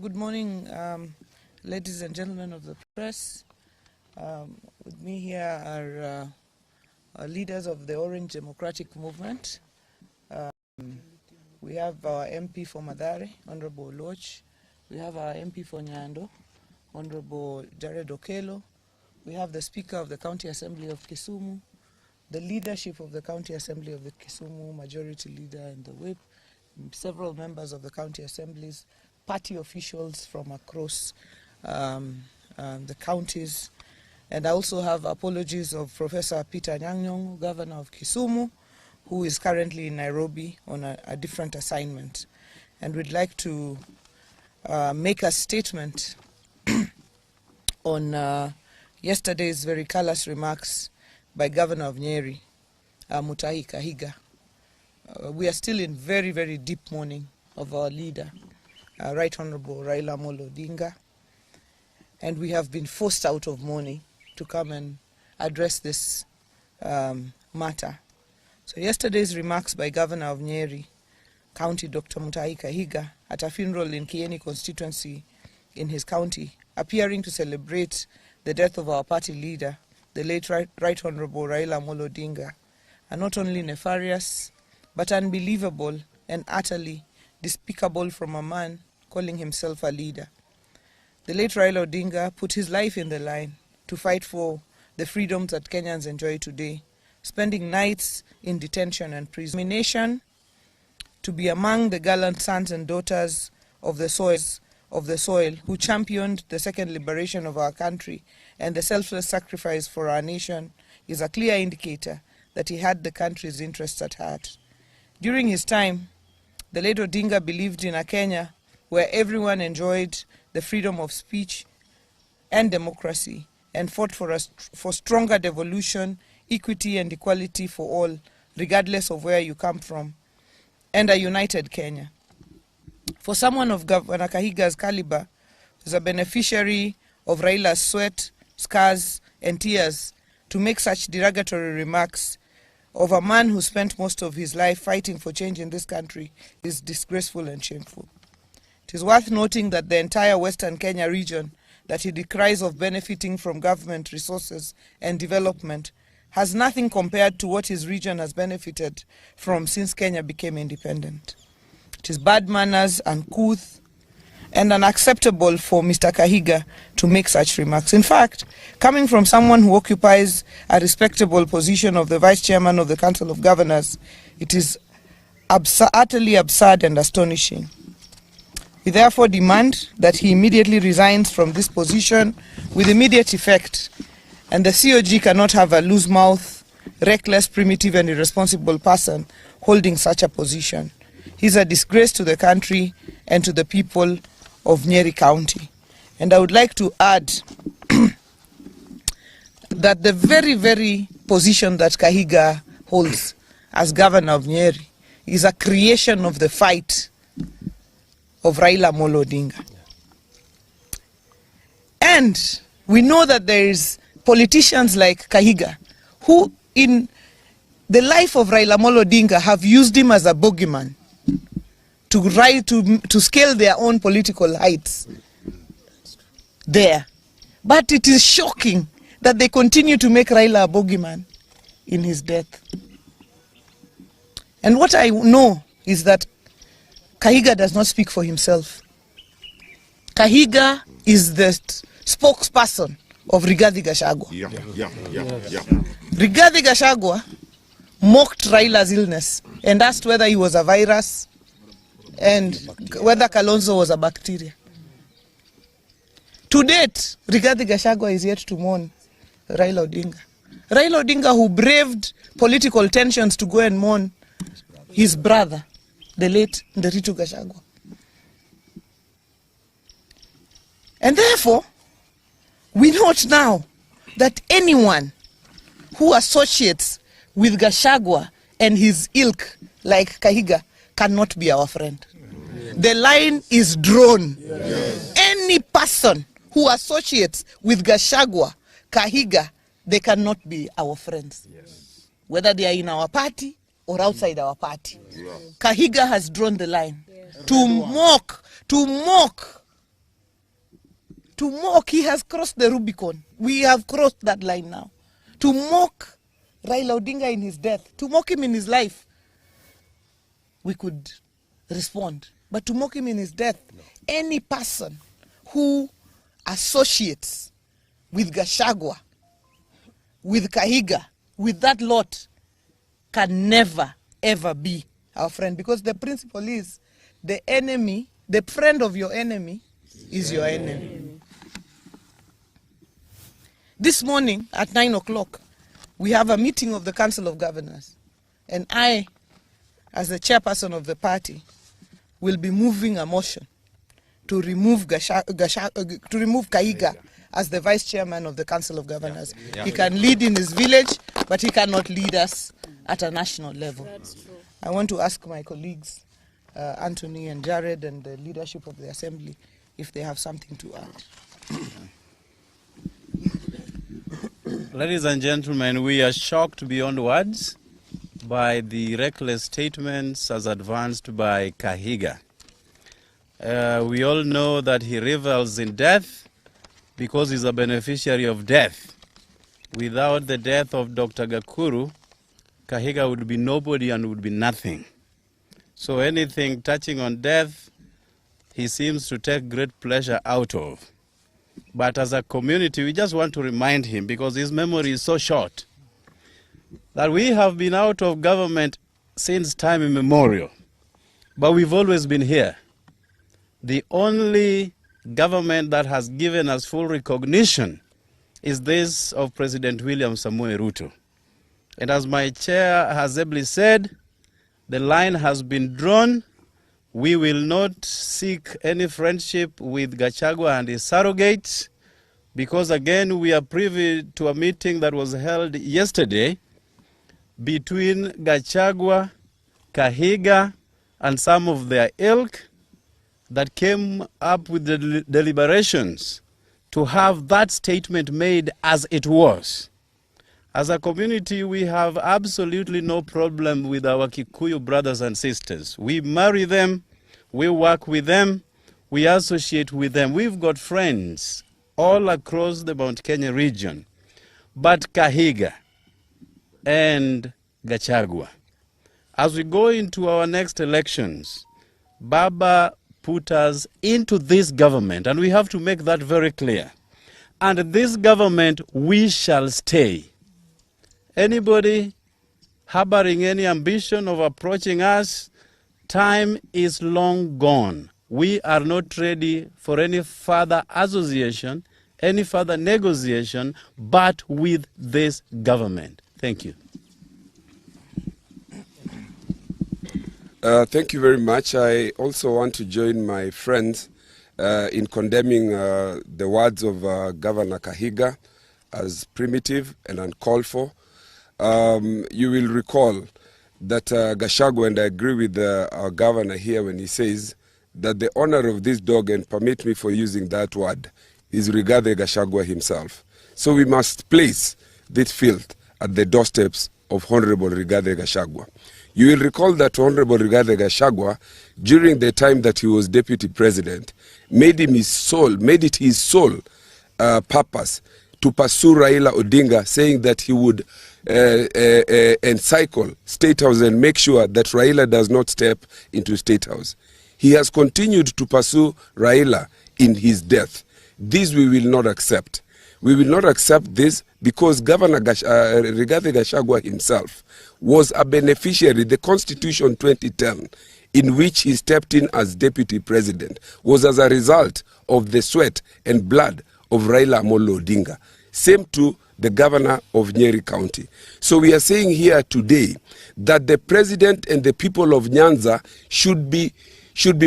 Good morning, ladies and gentlemen of the press. With me here are leaders of the Orange Democratic Movement. We have our MP for Mathare, Honorable Loch. We have our MP for Nyando, Honorable Jared Okello. We have the Speaker of the County Assembly of Kisumu, the leadership of the County Assembly of the Kisumu, Majority Leader and the Whip, several members of the County Assemblies, party officials from across the counties. And I also have apologies of Professor Peter Nyang'nyong, Governor of Kisumu, who is currently in Nairobi on a different assignment. And we'd like to make a statement on yesterday's very callous remarks by Governor of Nyeri, Mutahi Kahiga. We are still in very, very deep mourning of our leader, Right Honorable Raila Odinga, and we have been forced out of mourning to come and address this matter. So yesterday's remarks by Governor of Nyeri County, Dr. Mutahi Kahiga, at a funeral in Kieni constituency in his county, appearing to celebrate the death of our party leader, the late Right Honorable Raila Odinga, are not only nefarious, but unbelievable and utterly despicable from a man calling himself a leader. The late Raila Odinga put his life in the line to fight for the freedoms that Kenyans enjoy today, spending nights in detention and prison. To be among the gallant sons and daughters of the soil who championed the second liberation of our country and the selfless sacrifice for our nation is a clear indicator that he had the country's interests at heart. During his time, the late Odinga believed in a Kenya where everyone enjoyed the freedom of speech and democracy and fought for stronger devolution, equity and equality for all, regardless of where you come from, and a united Kenya. For someone of Governor Kahiga's caliber, who is a beneficiary of Raila's sweat, scars and tears, to make such derogatory remarks of a man who spent most of his life fighting for change in this country is disgraceful and shameful. It is worth noting that the entire Western Kenya region that he decries of benefiting from government resources and development has nothing compared to what his region has benefited from since Kenya became independent. It is bad manners, uncouth, and unacceptable for Mr. Kahiga to make such remarks. In fact, coming from someone who occupies a respectable position of the Vice Chairman of the Council of Governors, it is utterly absurd and astonishing. We therefore demand that he immediately resigns from this position with immediate effect, and the COG cannot have a loose mouth, reckless, primitive and irresponsible person holding such a position. He is a disgrace to the country and to the people of Nyeri County. And I would like to add that the very, very position that Kahiga holds as Governor of Nyeri is a creation of the fight of Raila Odinga. And we know that there is politicians like Kahiga who in the life of Raila Odinga have used him as a bogeyman to scale their own political heights there. But it is shocking that they continue to make Raila a bogeyman in his death. And what I know is that Kahiga does not speak for himself. Kahiga is the spokesperson of Rigathi Gachagua. Rigathi Gachagua mocked Raila's illness and asked whether he was a virus and whether Kalonzo was a bacteria. To date, Rigathi Gachagua is yet to mourn Raila Odinga. Raila Odinga, who braved political tensions to go and mourn his brother, the late Nderitu Gachagua. And therefore, we note now that anyone who associates with Gachagua and his ilk like Kahiga cannot be our friend. The line is drawn. Any person who associates with Gachagua, Kahiga, they cannot be our friends. Whether they are in our party or outside our party. Kahiga has drawn the line to mock To mock, he has crossed the Rubicon. We have crossed that line now. To mock Raila Odinga in his death, to mock him in his life, we could respond. But to mock him in his death, no. Any person who associates with Gachagua, with Kahiga, with that lot, can never, ever be our friend. Because the principle is, the enemy, the friend of your enemy is your enemy. This morning at 9 o'clock, we have a meeting of the Council of Governors. And I, as the chairperson of the party, will be moving a motion to remove Kahiga as the vice chairman of the Council of Governors. Yeah. He can lead in his village, but he cannot lead us at a national level. That's true. I want to ask my colleagues, Anthony and Jared, and the leadership of the Assembly, if they have something to add. Ladies and gentlemen, we are shocked beyond words by the reckless statements as advanced by Kahiga. We all know that he revels in death because he's a beneficiary of death. Without the death of Dr. Gakuru, Kahiga would be nobody and would be nothing. So anything touching on death, he seems to take great pleasure out of. But as a community, we just want to remind him, because his memory is so short, that we have been out of government since time immemorial, but we've always been here. The only government that has given us full recognition is this of President William Samoei Ruto. And as my chair has ably said, the line has been drawn. We will not seek any friendship with Gachagua and his surrogates, because again, we are privy to a meeting that was held yesterday between Gachagua, Kahiga, and some of their ilk that came up with the deliberations to have that statement made as it was. As a community, we have absolutely no problem with our Kikuyu brothers and sisters. We marry them, we work with them, we associate with them. We've got friends all across the Mount Kenya region. But Kahiga and Gachagua, as we go into our next elections, Baba put us into this government, and we have to make that very clear. And this government, we shall stay. Anybody harboring any ambition of approaching us, time is long gone. We are not ready for any further association, any further negotiation, but with this government. Thank you. Thank you very much. I also want to join my friends in condemning the words of Governor Kahiga as primitive and uncalled for. You will recall that Gachagua, and I agree with our governor here when he says that the owner of this dog, and permit me for using that word, is Rigathi Gachagua himself. So we must place this filth at the doorsteps of Honorable Rigathi Gachagua. You will recall that Honorable Rigathi Gachagua, during the time that he was deputy president, made it his sole purpose to pursue Raila Odinga, saying that he would encircle State House and make sure that Raila does not step into State House. He has continued to pursue Raila in his death. This we will not accept. We will not accept this because Governor Rigathi Gachagua himself was a beneficiary. The Constitution 2010, in which he stepped in as deputy president, was as a result of the sweat and blood of Raila Amolo Odinga. Same to the governor of Nyeri County. So we are saying here today that the president and the people of Nyanza should be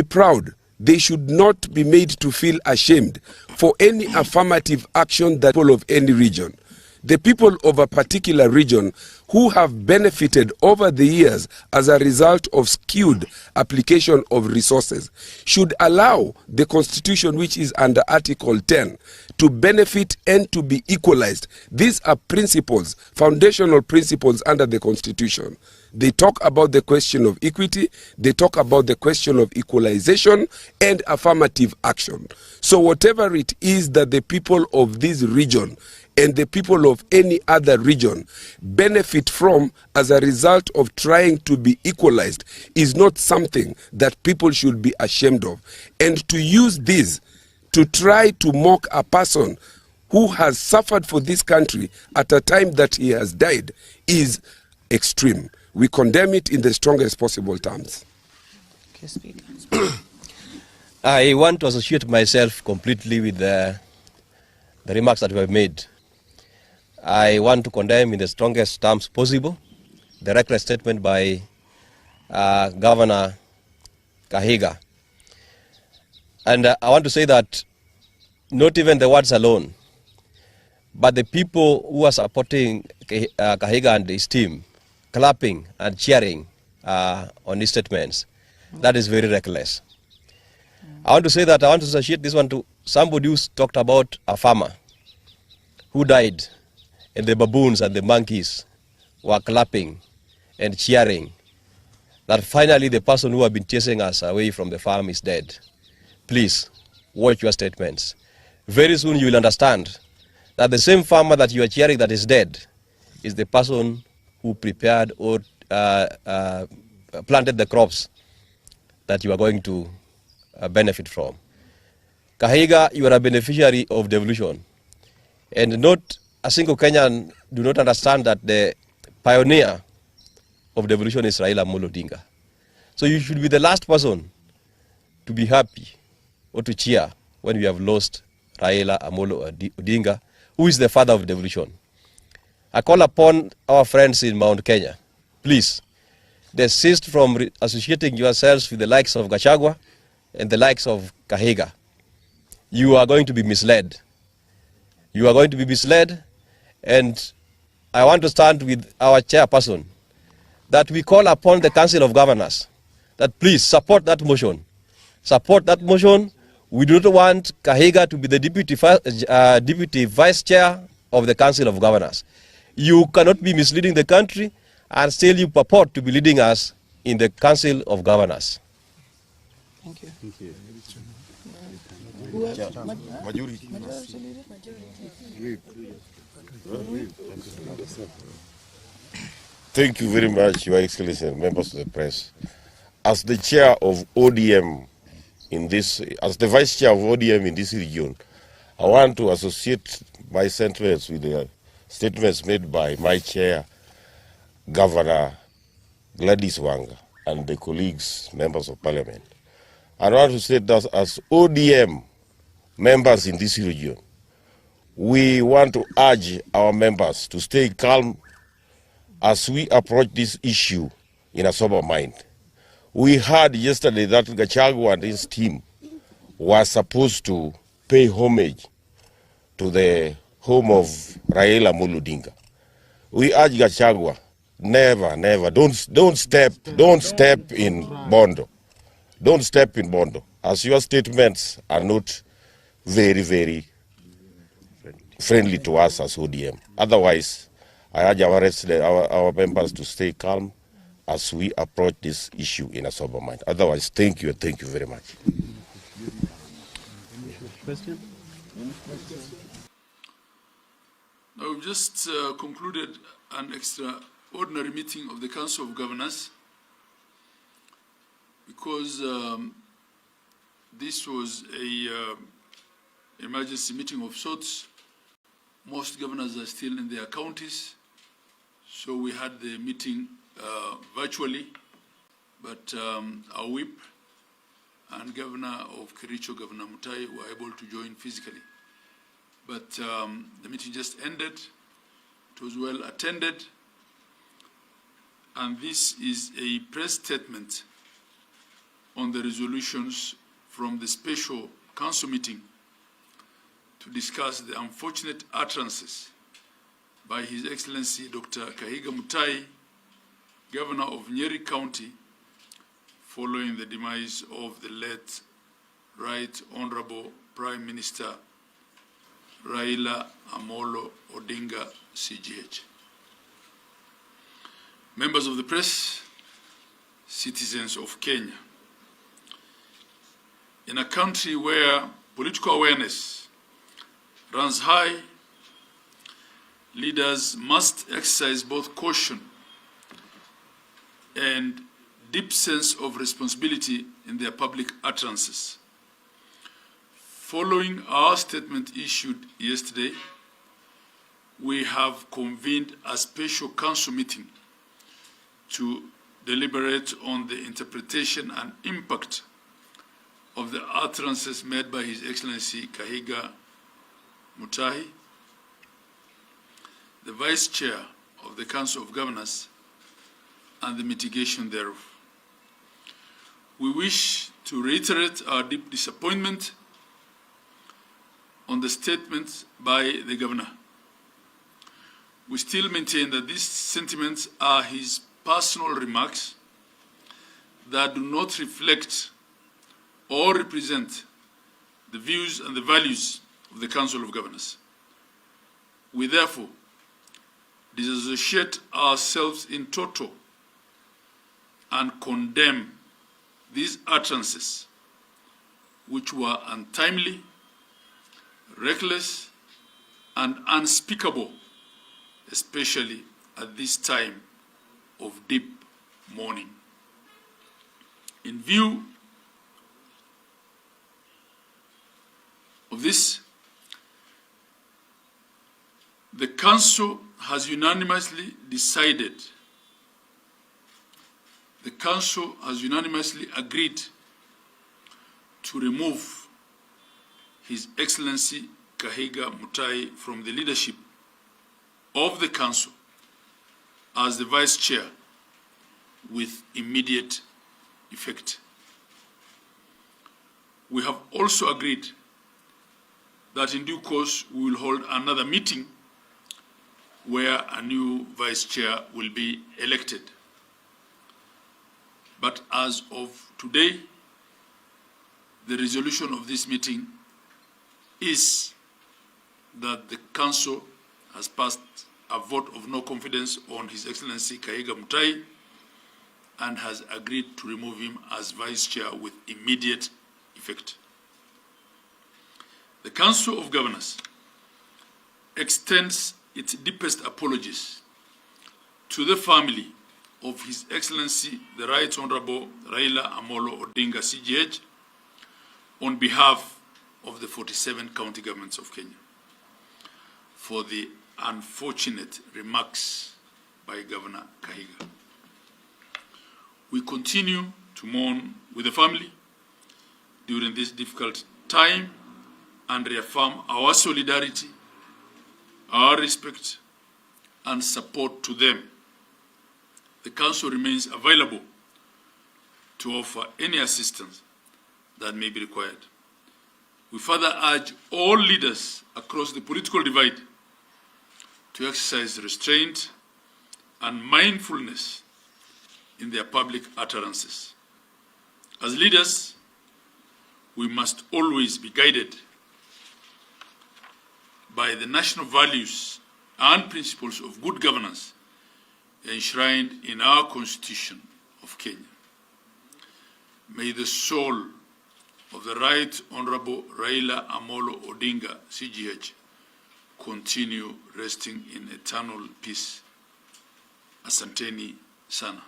proud. They should not be made to feel ashamed for any affirmative action that people of any region. The people of a particular region who have benefited over the years as a result of skewed application of resources should allow the Constitution, which is under Article 10, to benefit and to be equalized. These are principles, foundational principles under the Constitution. They talk about the question of equity, they talk about the question of equalization and affirmative action. So whatever it is that the people of this region and the people of any other region benefit from as a result of trying to be equalized is not something that people should be ashamed of. And to use this to try to mock a person who has suffered for this country at a time that he has died is extreme. We condemn it in the strongest possible terms. Okay, Speaker. I want to associate myself completely with the remarks that were made. I want to condemn in the strongest terms possible the reckless statement by Governor Kahiga. And I want to say that not even the words alone, but the people who are supporting Kahiga and his team, clapping and cheering on his statements, that is very reckless. I want to say that I want to associate this one to somebody who talked about a farmer who died, and the baboons and the monkeys were clapping and cheering that finally the person who had been chasing us away from the farm is dead. Please, watch your statements. Very soon you will understand that the same farmer that you are cheering that is dead is the person who prepared or planted the crops that you are going to benefit from. Kahiga, you are a beneficiary of devolution. And not a single Kenyan do not understand that the pioneer of devolution is Raila Odinga. So you should be the last person to be happy or to cheer when we have lost Raila Odinga, who is the father of devolution. I call upon our friends in Mount Kenya, please, desist from associating yourselves with the likes of Gachagua and the likes of Kahiga. You are going to be misled. You are going to be misled, and I want to stand with our chairperson that we call upon the Council of Governors that please support that motion. Support that motion. We do not want Kahiga to be the deputy vice chair of the Council of Governors. You cannot be misleading the country and still you purport to be leading us in the Council of Governors. Thank you. Thank you. Majority. Thank you very much, Your Excellency, and members of the press. As the chair of ODM in this, as the vice chair of ODM in this region, I want to associate my sentiments with the statements made by my chair, Governor Gladys Wanga, and the colleagues, members of parliament. I want to say that as ODM members in this region, we want to urge our members to stay calm as we approach this issue in a sober mind. We heard yesterday that Gachagua and his team were supposed to pay homage to the home of Raila Odinga. We urge Gachagua, never, don't step in Bondo. Don't step in Bondo, as your statements are not very friendly to us as ODM. Otherwise, I urge our members to stay calm as we approach this issue in a sober mind. Otherwise, thank you very much. Question? Now, we've just concluded an extraordinary meeting of the Council of Governors because this was a emergency meeting of sorts. Most governors are still in their counties, so we had the meeting virtually, but our whip and Governor of Kericho, Governor Mutahi, were able to join physically. But the meeting just ended. It was well attended, and this is a press statement on the resolutions from the special council meeting to discuss the unfortunate utterances by His Excellency Dr. Kahiga Mutahi, Governor of Nyeri County, following the demise of the late Right Honorable Prime Minister Raila Odinga CGH. members of the press, citizens of Kenya. In a country where political awareness runs high, leaders must exercise both caution and deep sense of responsibility in their public utterances. Following our statement issued yesterday, we have convened a special council meeting to deliberate on the interpretation and impact of the utterances made by His Excellency Kahiga Mutahi, the Vice Chair of the Council of Governors, and the mitigation thereof. We wish to reiterate our deep disappointment on the statement by the Governor. We still maintain that these sentiments are his personal remarks that do not reflect or represent the views and the values of the Council of Governors. We therefore disassociate ourselves in toto and condemn these utterances, which were untimely, reckless, and unspeakable, especially at this time of deep mourning. In view of this, the Council has unanimously decided, the Council has unanimously agreed to remove His Excellency Kahiga Mutahi from the leadership of the Council as the Vice Chair with immediate effect. We have also agreed that in due course we will hold another meeting where a new Vice Chair will be elected. But as of today, the resolution of this meeting is that the Council has passed a vote of no confidence on His Excellency Kahiga Mutahi and has agreed to remove him as Vice Chair with immediate effect. The Council of Governors extends its deepest apologies to the family of His Excellency the Right Honorable Raila Odinga Death, CGH, on behalf of the 47 county governments of Kenya, for the unfortunate remarks by Governor Kahiga. We continue to mourn with the family during this difficult time and reaffirm our solidarity, our respect, and support to them. The Council remains available to offer any assistance that may be required. We further urge all leaders across the political divide to exercise restraint and mindfulness in their public utterances. As leaders, we must always be guided by the national values and principles of good governance enshrined in our Constitution of Kenya. May the soul of the Right Honorable Raila Odinga, CGH, continue resting in eternal peace. Asanteni sana.